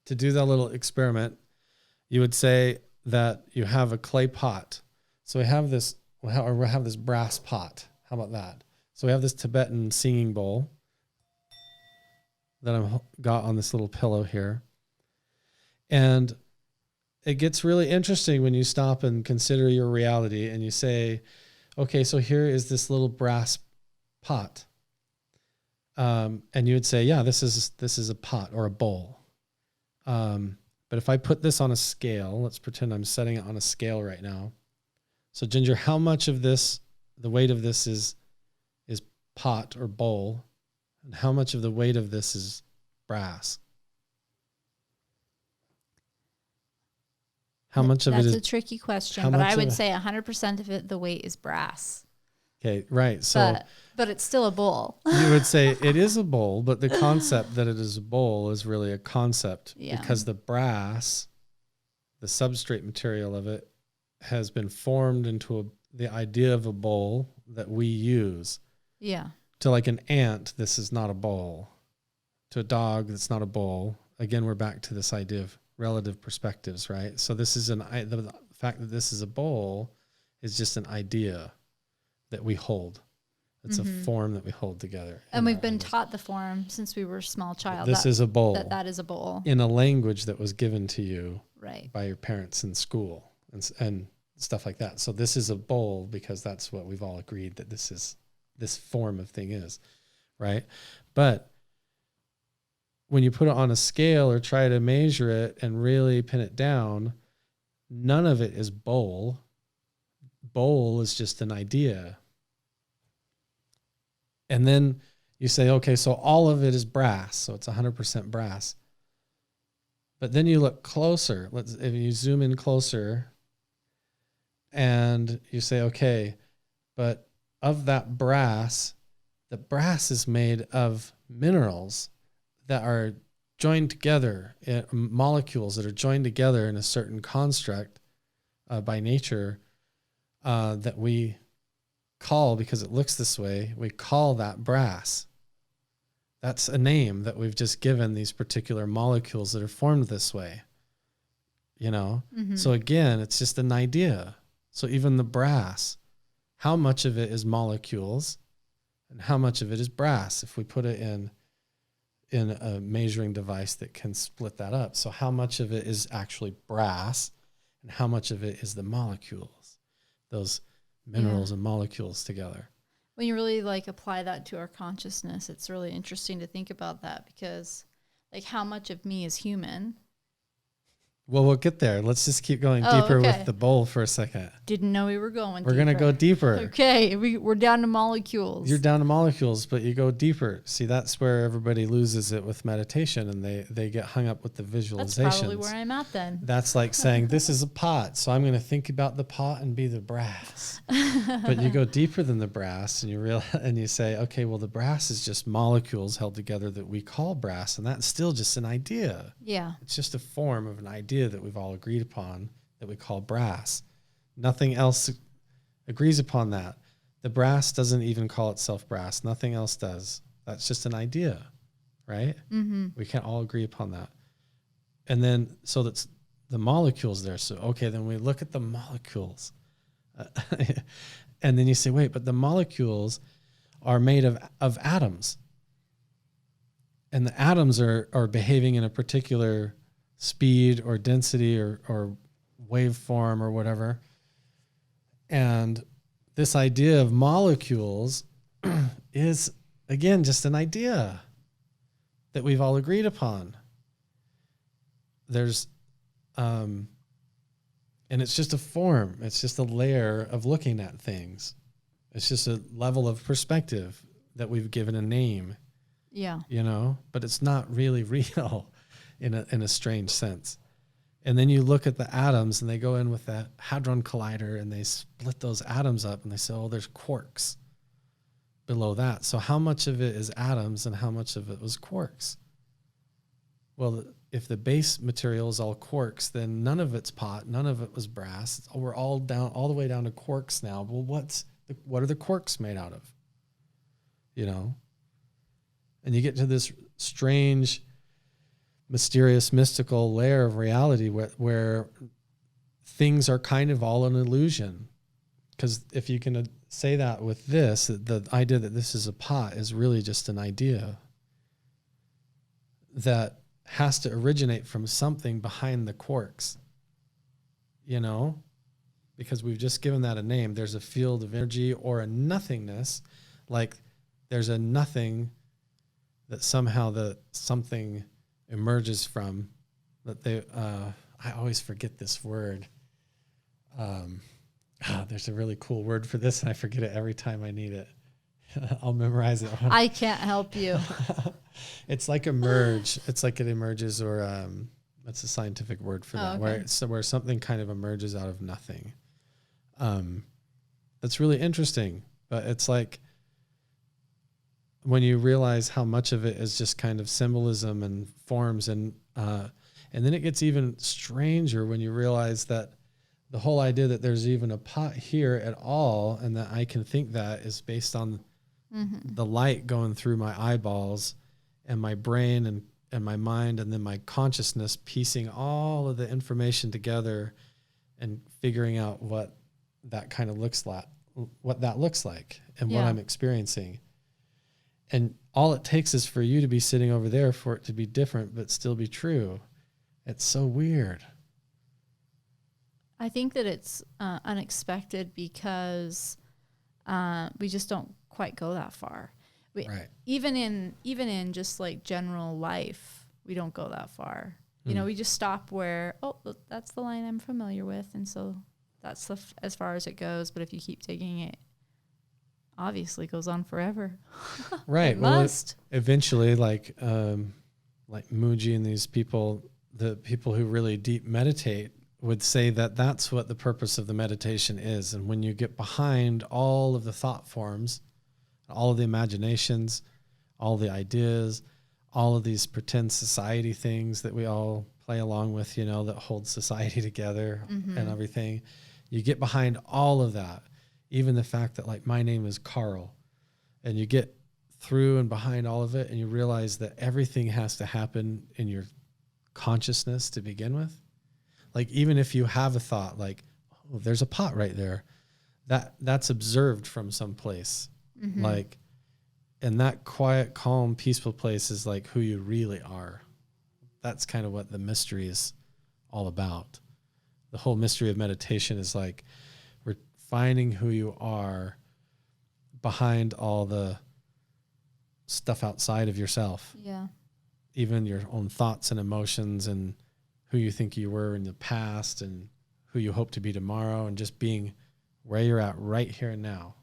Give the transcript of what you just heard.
to do that little experiment, you would say that you have a clay pot. So we have this brass pot. How about that? So we have this Tibetan singing bowl that I've got on this little pillow here. And it gets really interesting when you stop and consider your reality and you say, okay, so here is this little brass pot. And you would say, yeah, this is a pot or a bowl. But if I put this on a scale, let's pretend I'm setting it on a scale right now. So Ginger, how much of this, the weight of this is pot or bowl, and how much of the weight of this is brass? How much of it is... That's a tricky question, but I would say 100% of it, the weight is brass. Okay, right. So, but it's still a bowl. You would say it is a bowl, but the concept that it is a bowl is really a concept because the brass, the substrate material of it, has been formed into the idea of a bowl that we use. Yeah. To like an ant, this is not a bowl. To a dog, that's not a bowl. Again, we're back to this idea of relative perspectives, right? So this is the fact that this is a bowl is just an idea that we hold. It's a form that we hold together. And we've been taught the form since we were a small child. This is a bowl. That is a bowl. In a language that was given to you right. by your parents in school and stuff like that. So this is a bowl because that's what we've all agreed that this form of thing is, right? But when you put it on a scale or try to measure it and really pin it down, none of it is bowl. Bowl is just an idea. And then you say, okay, so all of it is brass. So it's 100% brass. But then you look closer. If you zoom in closer and you say, okay, but of that brass, the brass is made of minerals that are joined together, molecules that are joined together in a certain construct by nature that we call, because it looks this way, we call that brass. That's a name that we've just given these particular molecules that are formed this way. You know? Mm-hmm. So again, it's just an idea. So even the brass, how much of it is molecules and how much of it is brass if we put it in a measuring device that can split that up. So how much of it is actually brass and how much of it is the molecules, those minerals and molecules together. When you really apply that to our consciousness, it's really interesting to think about that because how much of me is human? Well, we'll get there. Let's just keep going deeper with the bowl for a second. Didn't know we were going We're going to go deeper. Okay, we're down to molecules. You're down to molecules, but you go deeper. See, that's where everybody loses it with meditation, and they get hung up with the visualizations. That's probably where I'm at then. That's like saying, this is a pot, so I'm going to think about the pot and be the brass. But you go deeper than the brass, and you say, okay, well, the brass is just molecules held together that we call brass, and that's still just an idea. Yeah. It's just a form of an idea that we've all agreed upon that we call brass. Nothing else agrees upon that. The brass doesn't even call itself brass. Nothing else does. That's just an idea, right? Mm-hmm. We can all agree upon that. And then, so that's the molecules there. So, okay, then we look at the molecules. And then you say, wait, but the molecules are made of atoms. And the atoms are behaving in a particular speed or density or waveform or whatever. And this idea of molecules is, again, just an idea that we've all agreed upon. There's, and it's just a form. It's just a layer of looking at things. It's just a level of perspective that we've given a name. Yeah. You know, but it's not really real in a strange sense. And then you look at the atoms and they go in with that hadron collider and they split those atoms up and they say, oh, there's quarks below that. So how much of it is atoms and how much of it was quarks? Well, if the base material is all quarks, then none of it's pot, none of it was brass. We're all the way down to quarks now. Well, what are the quarks made out of? You know? And you get to this strange mysterious, mystical layer of reality where things are kind of all an illusion. Because if you can say that with this, the idea that this is a pot is really just an idea that has to originate from something behind the quarks, you know, because we've just given that a name. There's a field of energy or a nothingness, like there's a nothing that somehow the something emerges from, that they, I always forget this word. There's a really cool word for this and I forget it every time I need it. I'll memorize it. I can't help you. It's like emerge. It's like it emerges, or that's a scientific word for that, Okay. where something kind of emerges out of nothing. That's really interesting, but it's like when you realize how much of it is just kind of symbolism and forms, and then it gets even stranger when you realize that the whole idea that there's even a pot here at all, and that I can think that, is based on the light going through my eyeballs and my brain and my mind, and then my consciousness piecing all of the information together and figuring out what that kind of looks like, what that looks like, and what I'm experiencing. And all it takes is for you to be sitting over there for it to be different, but still be true. It's so weird. I think that it's unexpected because we just don't quite go that far. Right. Even in just like general life, we don't go that far. You know, we just stop where, oh, that's the line I'm familiar with, and so that's as far as it goes. But if you keep digging, it obviously goes on forever. Right. It must. Eventually, like Muji and these people, the people who really deep meditate, would say that that's what the purpose of the meditation is. And when you get behind all of the thought forms, all of the imaginations, all the ideas, all of these pretend society things that we all play along with, you know, that hold society together and everything, you get behind all of that. Even the fact that, like, my name is Carl, and you get through and behind all of it, and you realize that everything has to happen in your consciousness to begin with. Like, even if you have a thought like, oh, there's a pot right there, that's observed from some place. Like, and that quiet, calm, peaceful place is like who you really are. That's kind of what the mystery is all about. The whole mystery of meditation is like, we're finding who you are behind all the stuff outside of yourself. Yeah. Even your own thoughts and emotions, and who you think you were in the past, and who you hope to be tomorrow, and just being where you're at right here and now.